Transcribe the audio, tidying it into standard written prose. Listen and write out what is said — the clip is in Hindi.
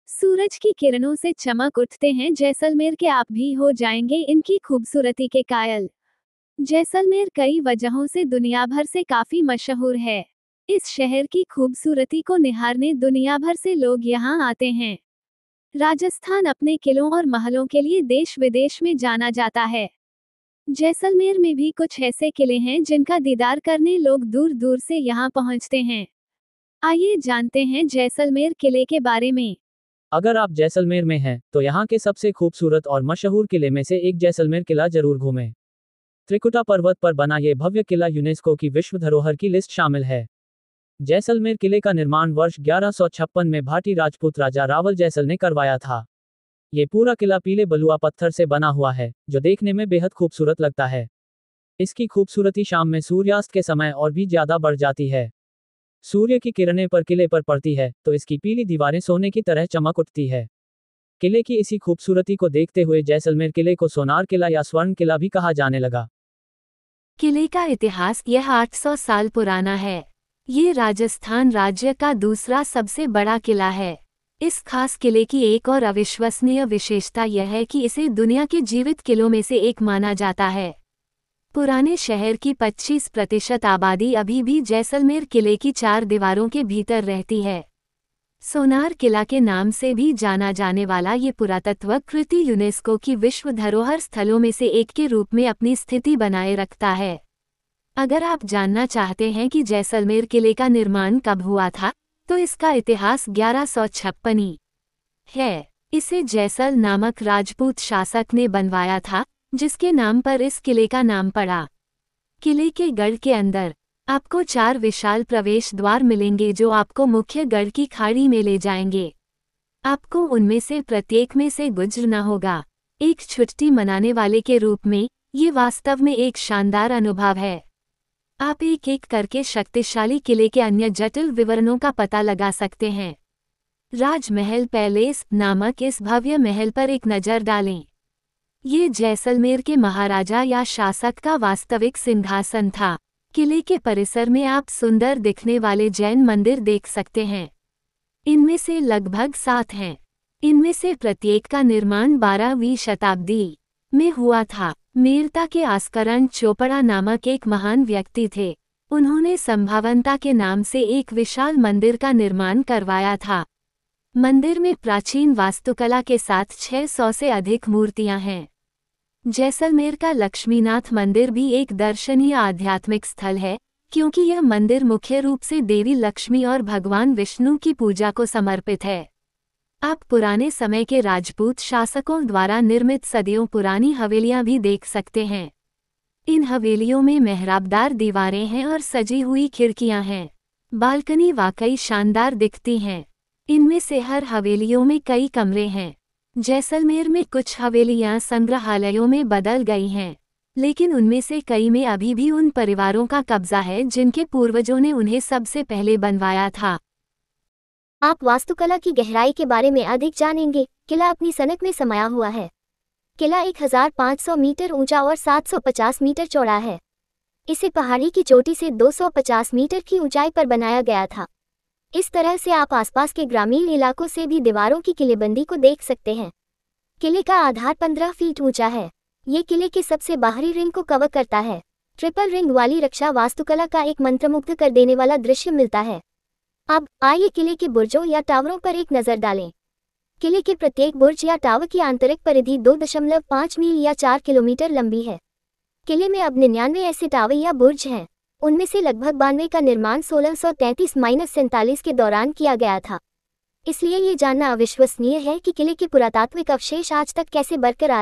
सूरज की किरणों से चमक उठते हैं जैसलमेर के, आप भी हो जाएंगे इनकी खूबसूरती के कायल। जैसलमेर कई वजहों से दुनिया भर से काफी मशहूर है। इस शहर की खूबसूरती को निहारने दुनिया भर से लोग यहाँ आते हैं। राजस्थान अपने किलों और महलों के लिए देश विदेश में जाना जाता है। जैसलमेर में भी कुछ ऐसे किले हैं जिनका दीदार करने लोग दूर दूर से यहाँ पहुँचते हैं। आइए जानते हैं जैसलमेर किले के बारे में। अगर आप जैसलमेर में हैं, तो यहाँ के सबसे खूबसूरत और मशहूर किले में से एक जैसलमेर किला जरूर घूमें। त्रिकुटा पर्वत पर बना ये भव्य किला यूनेस्को की विश्व धरोहर की लिस्ट शामिल है। जैसलमेर किले का निर्माण वर्ष 1156 में भाटी राजपूत राजा रावल जैसल ने करवाया था। ये पूरा किला पीले बलुआ पत्थर से बना हुआ है, जो देखने में बेहद खूबसूरत लगता है। इसकी खूबसूरती शाम में सूर्यास्त के समय और भी ज्यादा बढ़ जाती है। सूर्य की किरणें पर किले पर पड़ती है तो इसकी पीली दीवारें सोने की तरह चमक उठती है। किले की इसी खूबसूरती को देखते हुए जैसलमेर किले को सोनार किला या स्वर्ण किला भी कहा जाने लगा। किले का इतिहास यह 800 साल पुराना है। ये राजस्थान राज्य का दूसरा सबसे बड़ा किला है। इस खास किले की एक और अविश्वसनीय विशेषता यह है कि इसे दुनिया के जीवित किलों में से एक माना जाता है। पुराने शहर की 25% आबादी अभी भी जैसलमेर किले की 4 दीवारों के भीतर रहती है। सोनार किला के नाम से भी जाना जाने वाला ये पुरातत्व कृति यूनेस्को की विश्व धरोहर स्थलों में से एक के रूप में अपनी स्थिति बनाए रखता है। अगर आप जानना चाहते हैं कि जैसलमेर किले का निर्माण कब हुआ था, तो इसका इतिहास 1156 है। इसे जैसल नामक राजपूत शासक ने बनवाया था, जिसके नाम पर इस किले का नाम पड़ा। किले के गढ़ के अंदर आपको 4 विशाल प्रवेश द्वार मिलेंगे जो आपको मुख्य गढ़ की खाड़ी में ले जाएंगे। आपको उनमें से प्रत्येक में से गुजरना होगा। एक छुट्टी मनाने वाले के रूप में ये वास्तव में एक शानदार अनुभव है। आप एक एक करके शक्तिशाली किले के अन्य जटिल विवरणों का पता लगा सकते हैं। राजमहल पैलेस नामक इस भव्य महल पर एक नज़र डालें। ये जैसलमेर के महाराजा या शासक का वास्तविक सिंहासन था। किले के परिसर में आप सुंदर दिखने वाले जैन मंदिर देख सकते हैं। इनमें से लगभग 7 हैं। इनमें से प्रत्येक का निर्माण 12वीं शताब्दी में हुआ था। मेरता के आस्करण चोपड़ा नामक एक महान व्यक्ति थे। उन्होंने संभावनता के नाम से एक विशाल मंदिर का निर्माण करवाया था। मंदिर में प्राचीन वास्तुकला के साथ 600 से अधिक मूर्तियां हैं। जैसलमेर का लक्ष्मीनाथ मंदिर भी एक दर्शनीय आध्यात्मिक स्थल है, क्योंकि यह मंदिर मुख्य रूप से देवी लक्ष्मी और भगवान विष्णु की पूजा को समर्पित है। आप पुराने समय के राजपूत शासकों द्वारा निर्मित सदियों पुरानी हवेलियां भी देख सकते हैं। इन हवेलियों में मेहराबदार दीवारें हैं और सजी हुई खिड़कियां हैं। बालकनी वाकई शानदार दिखती हैं। इनमें से हर हवेलियों में कई कमरे हैं। जैसलमेर में कुछ हवेलियां संग्रहालयों में बदल गई हैं, लेकिन उनमें से कई में अभी भी उन परिवारों का कब्जा है जिनके पूर्वजों ने उन्हें सबसे पहले बनवाया था। आप वास्तुकला की गहराई के बारे में अधिक जानेंगे। किला अपनी सनक में समाया हुआ है। किला 1500 मीटर ऊंचा और 750 मीटर चौड़ा है। इसे पहाड़ी की चोटी से 250 मीटर की ऊंचाई पर बनाया गया था। इस तरह से आप आसपास के ग्रामीण इलाकों से भी दीवारों की किलेबंदी को देख सकते हैं। किले का आधार 15 फीट ऊंचा है। ये किले के सबसे बाहरी रिंग को कवर करता है। ट्रिपल रिंग वाली रक्षा वास्तुकला का एक मंत्रमुग्ध कर देने वाला दृश्य मिलता है। अब आइए किले के बुर्जों या टावरों पर एक नज़र डालें। किले के प्रत्येक बुर्ज या टावर की आंतरिक परिधि 2.5 मील या 4 किलोमीटर लंबी है। किले में अब 99 ऐसे टावर या बुर्ज हैं। उनमें से लगभग 92 का निर्माण 1633-47 के दौरान किया गया था। इसलिए ये जानना अविश्वसनीय है कि किले के पुरातात्विक अवशेष आज तक कैसे बरकरार